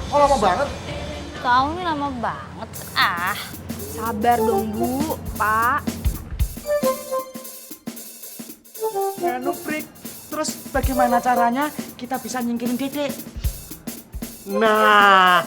Kok lama banget? Tahu nih lama banget. Ah, Sabar dong, Bu, Pak. Anu, Prik. Terus bagaimana caranya kita bisa nyingkirin Dede? Nah,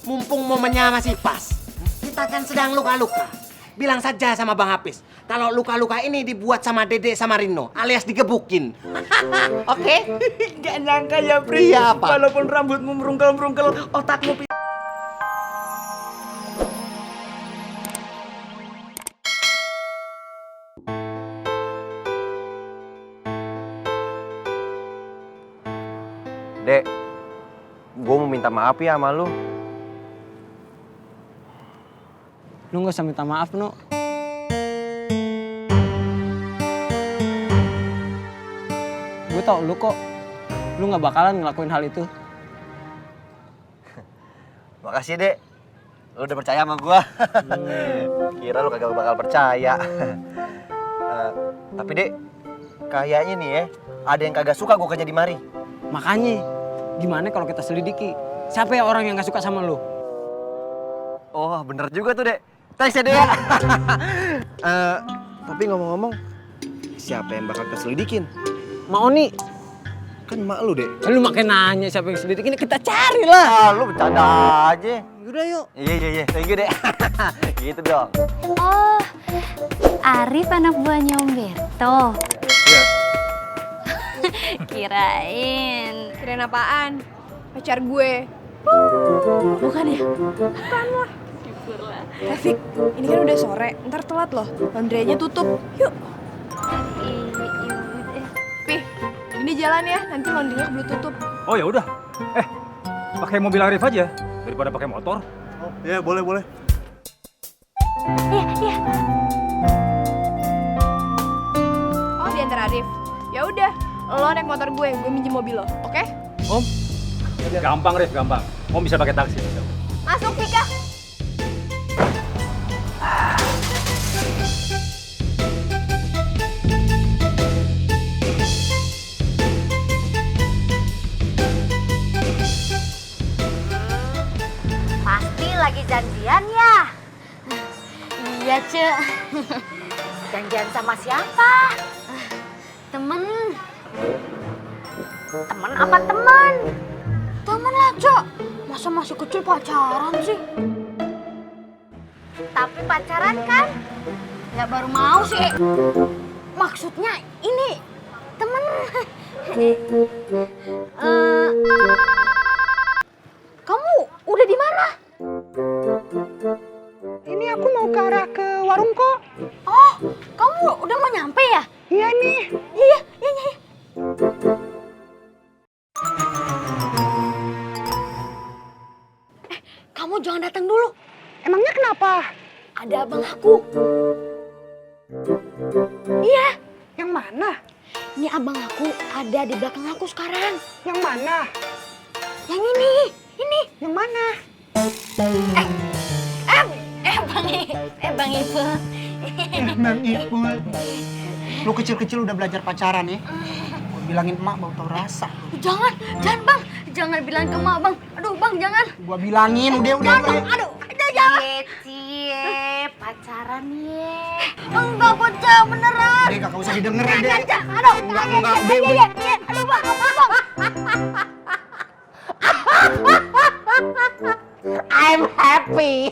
mumpung momennya masih pas, kita kan sedang luka-luka. Bilang saja sama Bang Hafiz, kalau luka-luka ini dibuat sama Dede sama Rino, alias digebukin. Oke? Gak nyangka ya, Prik. Iya, apa? Walaupun rambutmu merungkel-merungkel, otakmu Dek, gue mau minta maaf ya sama lu. Lu gak usah minta maaf, Nu. Gue tau lu kok. Lu gak bakalan ngelakuin hal itu. Makasih, Dek. Lu udah percaya sama gue. Kira lu kagak bakal percaya. Tapi, Dek, kayaknya nih ya, ada yang kagak suka gue kerja di mari. Makanya, gimana kalau kita selidiki? Siapa ya orang yang gak suka sama lu? Oh, bener juga tuh, Dek. Thanks ya, Dek. Tapi ngomong-ngomong, siapa yang bakal kita selidikin? Ma Oni. Kan emak lu, Dek. Lu makin nanya siapa yang selidikin, kita cari lah. Ah, lu bercanda aja. Udah yuk. Iya. Thank you, Dek. Gitu dong. oh, Arif anak buahnya Om Berto. Iya. Kirain. Kirain apaan? Pacar gue. Bukan ya? Bukan lah. Rafiq, ini kan udah sore, ntar telat loh. Laundry-nya tutup. Yuk. Pih, ini jalan ya, nanti laundry-nya keburu tutup. Oh ya udah. Pakai mobil Arif aja daripada pakai motor. Iya, boleh. Iya. Oh, diantar Arif. Ya udah, lo naik motor gue minjem mobil lo, oke? Om, gampang Rif, gampang. Om bisa pakai taksi. Masuk, Pika. Pasti lagi janjian ya? Iya, Cek. Janjian sama siapa? Temen. Temen apa teman? Temen lah, Cek. Masa masih kecil pacaran sih? Tapi pacaran kan? Nggak baru mau sih. Maksudnya ini temen. Kamu udah di mana? Ini aku mau ke arah ke warung kok. Oh, kamu udah mau nyampe ya? Iya nih. Iya. Kamu jangan datang dulu. Emangnya kenapa? Ada abang aku. Iya, Yang mana? ini abang aku ada di belakang aku sekarang. Yang mana? Yang ini. Yang mana? Bang Ipul. Bang Ipul. Lu kecil-kecil udah belajar pacaran ya? Gua bilangin emak mau tau rasa. Jangan bang. Jangan bilang ke emak bang. Aduh bang, jangan. Gua bilangin udah. Aduh, jangan. Cie, pacaran ye. Enggak bocah, beneran. Dek, gak usah didengar deh. Aduh, Enggak, iya. Aduh bang. I'm happy.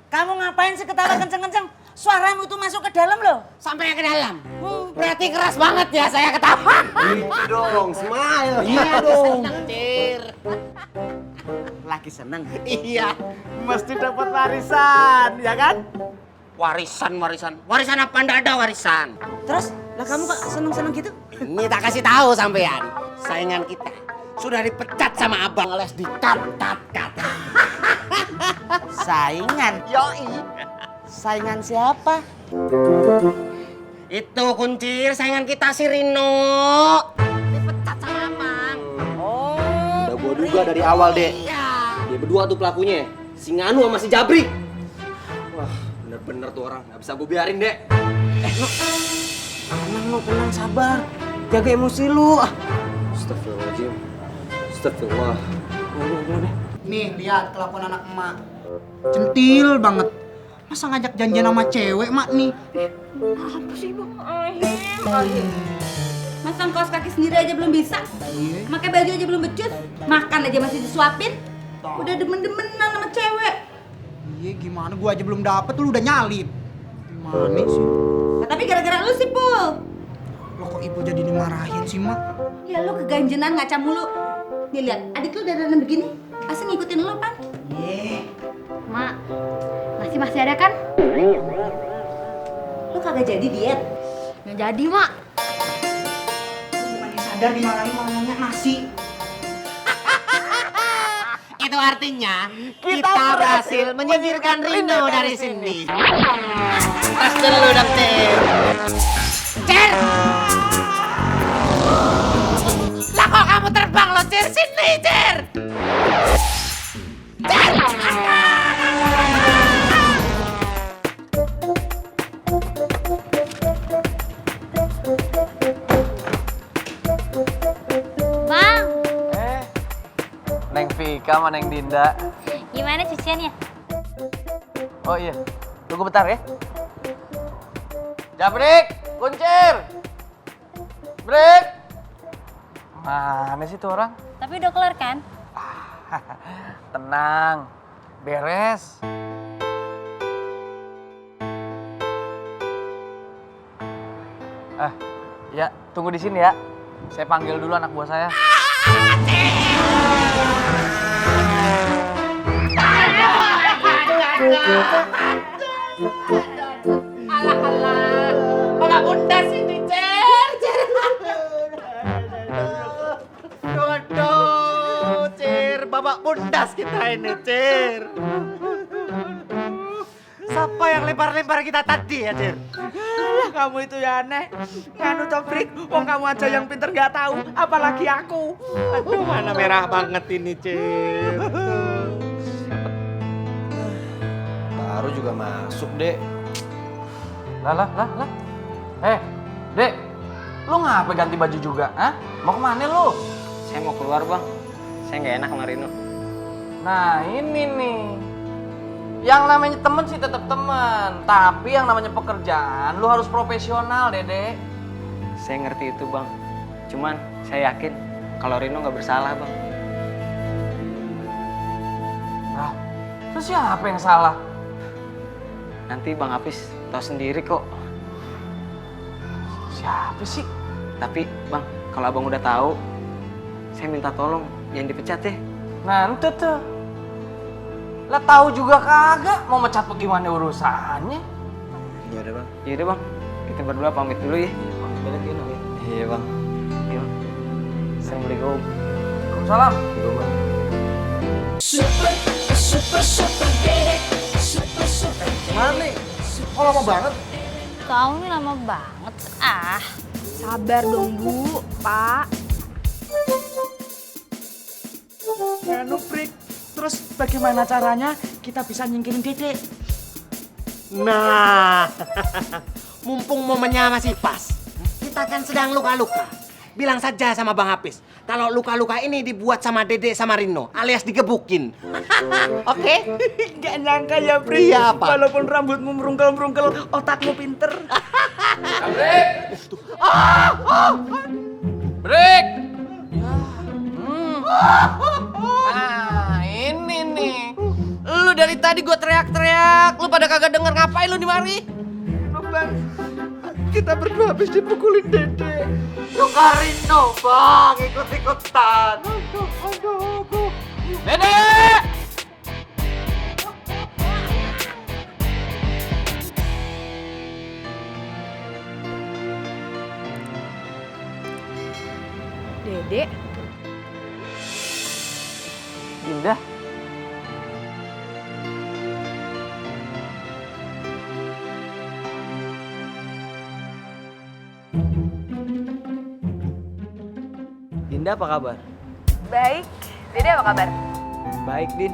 Kamu ngapain sih ketawa kenceng-kenceng? Suaramu tuh masuk ke dalam loh. Sampai ke dalam. Berarti keras banget ya saya ketawa. Gitu dong, smile. Iya dong. Seneng, Cir. Lagi seneng? Iya. mesti dapat warisan, ya kan? Warisan. Warisan apa? Nggak ada warisan. Terus, lah kamu kok seneng-seneng gitu? Ini tak kasih tahu sampean. Saingan kita sudah dipecat sama abang alias dikat. Saingan? Yoi. Saingan siapa? Itu kuncir saingan kita si Rino. Dipecat sama abang. Oh, Udah gua duga dari awal, Dek. Iya. Dia berdua tuh pelakunya. Si Nganu sama si Jabrik. Wah, bener-bener tuh orang. Gak bisa gue biarin, Dek. tenang sabar. Jaga emosi lu. Astagfirullahaladzim. Astagfirullah. Nih, lihat kelakuan anak emak. Centil banget. Masa ngajak janjian sama cewek, mak nih? Apa sih, Bang? Masang kaos kaki sendiri aja belum bisa. Iya. Pakai baju aja belum becus. Makan aja masih disuapin. Udah demen-demenan sama cewek. Iya, gimana? Gua aja belum dapet, lu udah nyalip. Gimana sih? Nah, tapi gara-gara lu sih, Pul. Lo kok ibu jadi dimarahin sih, mak? Ya lu keganjenan ngaca mulu. Nih lihat, adik lu dandan begini. Pasti ngikutin lu, Pan. Mak, masih ada kan? Lu kagak jadi diet. Nggak jadi, Mak. Bukannya sadar dimarahin malah nanya nasi. Itu artinya kita berhasil menyingkirkan Rino dari sini. Tas dulu dong, Cer. Cer! Lah kok kamu terbang lo, Cer? Sini, Cer! Cer! Bang, Neng Vika sama Neng Dinda. gimana cuciannya? Oh iya, tunggu bentar ya. Jabrik, kuncir. Brik. Mana sih tuh orang? Tapi udah kelar kan? Tenang, beres. Ya, tunggu di sini ya. Saya panggil dulu anak buah saya. Bapak Bunda sini, Cer! Cer! Aduh, Cer! Bapak bundas kita ini, Cer! Siapa yang lempar-lempar kita tadi ya, Cer? Lah kamu itu ya aneh. Nganu Jabrik, wong kamu aja yang pinter nggak tahu, apalagi aku. Aduh, mana merah banget ini, Cer. Baru juga masuk, Dek. Lah. Dek, lu ngapa ganti baju juga? Hah? Mau kemana lu? Saya mau keluar, Bang. Saya nggak enak sama Rino. Nah, ini nih. Yang namanya temen sih tetap temen, tapi yang namanya pekerjaan lu harus profesional, Dede. Saya ngerti itu, Bang. Cuman saya yakin kalau Rino nggak bersalah, Bang. Nah, terus siapa yang salah? Nanti Bang Hafiz tahu sendiri kok. Siapa sih? Tapi, Bang, kalau Abang udah tahu, saya minta tolong jangan dipecat ya. Nah, itu tuh. Lah tahu juga kagak mau mecat bagaimana urusannya? Iya udah, Bang. Iya udah, Bang. Kita berdua pamit dulu ya. Balik Rino ya. Iya, Bang. Iya, Bang. Assalamualaikum. Waalaikumsalam. Iya, Bang. Mana nih? Kok lama banget? Kau nih lama banget. Ah, Sabar dong, Bu, Pak. Nganu Prik. Terus bagaimana caranya kita bisa nyingkirin Dedek? Nah, mumpung momennya masih pas, kita kan sedang luka-luka. Bilang saja sama Bang Hafiz, kalau luka-luka ini dibuat sama Dede sama Rino, alias digebukin. Oke? Gak nyangka ya, Prik. Iya, apa? Walaupun rambutmu merungkel-merungkel, otakmu pinter. Break! Nah, ini nih. Lu dari tadi gue teriak-teriak, lu pada kagak denger ngapain lu di mari? Bang, kita berdua habis dipukulin Dedek. Luka Rino, Bang, ikut-ikutan. Dede! Dedek, Dinda? Dinda apa kabar? baik. Dede apa kabar? Baik, Din.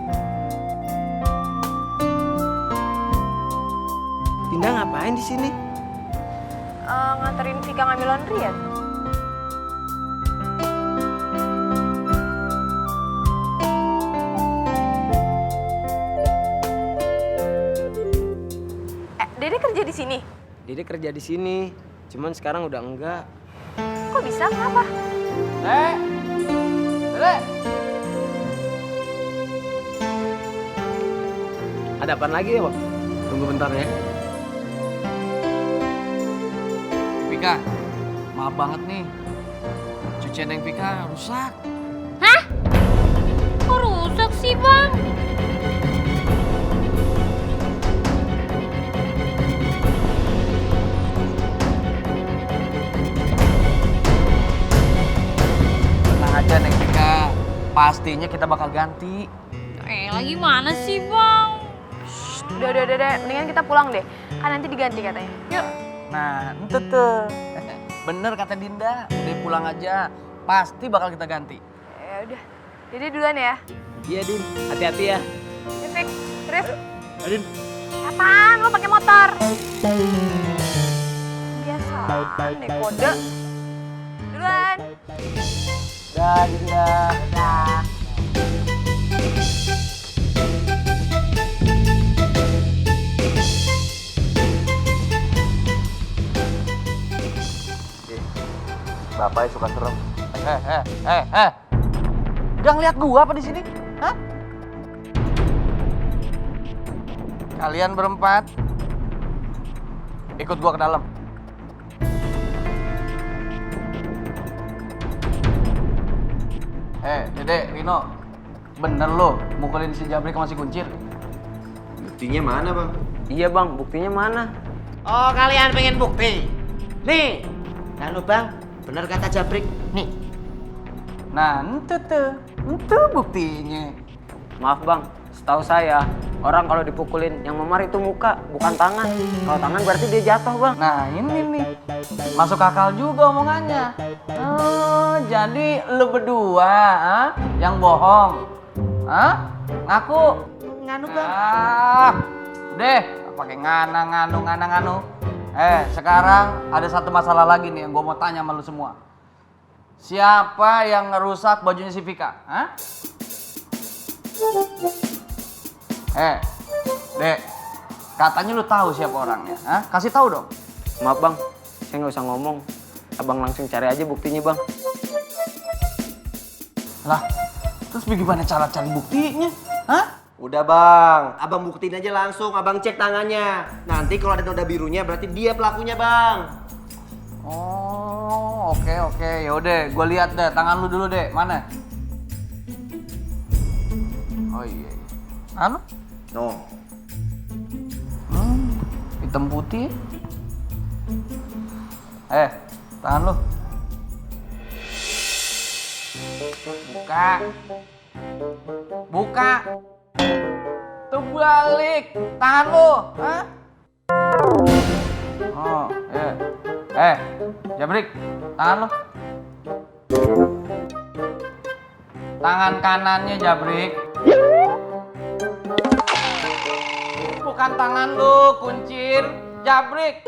Dinda ngapain di sini? Nganterin Vika ngambil laundry ya? kerja di sini? Dede kerja di sini, cuman sekarang udah enggak. Kok bisa? Kenapa? Dede. Ada apaan lagi ya, Bang? Tunggu bentar ya. Vika, maaf banget nih. Cucian yang Vika rusak. Hah? Kok rusak sih, Bang? Tenang aja Neng Vika, pastinya kita bakal ganti. Lagi mana sih, Bang? Udah, mendingan kita pulang deh. Kan nanti diganti katanya. Yuk. Nah, itu tuh. Bener kata Dinda, udah pulang aja. Pasti bakal kita ganti. Ya udah. Jadi duluan ya. Iya, Din. Hati-hati ya. Fik, Rif. Adin, Apaan? Lo pakai motor? Biasa, nih kode. Duluan. Dah, Dinda. Dah. Bapaknya suka serem. Udah ngeliat gua apa di sini? Hah? Kalian berempat ikut gua ke dalam. Dede, Rino, bener lo mukulin si Jabrik sama si Kuncir? Buktinya mana, Bang? Iya, Bang. Buktinya mana? Oh, kalian pengen bukti? Nih, lalu Bang, bener kata Jabrik. Nih, Nah, itu buktinya. Maaf, Bang. Setahu saya, orang kalau dipukulin yang memar itu muka, bukan tangan. Kalau tangan berarti dia jatuh, Bang. Nah, ini nih. Masuk akal juga omongannya. Oh, jadi lu berdua, yang bohong. Ngaku? nganu Bang. Deh, pakai nganu. Sekarang ada satu masalah lagi nih yang gua mau tanya sama lu semua. Siapa yang ngerusak bajunya si Vika? Dek, katanya lu tahu siapa orangnya, Kasih tahu dong. Maaf, Bang. Saya nggak usah ngomong. Abang langsung cari aja buktinya, Bang. Lah, terus bagaimana cara cari buktinya? Udah, Bang. Abang buktiin aja langsung. Abang cek tangannya. Nanti kalau ada noda birunya berarti dia pelakunya, Bang. Oh, oke. Yaudah, gue lihat deh. Tangan lu dulu deh. Mana? Oh iya. Anu? No. Hitam putih. Tangan lu. Buka. Terbalik. Tangan lu. Oh, iya. Jabrik, tangan lu. Tangan kanannya Jabrik. Bukan tangan lu, Kuncir. Jabrik.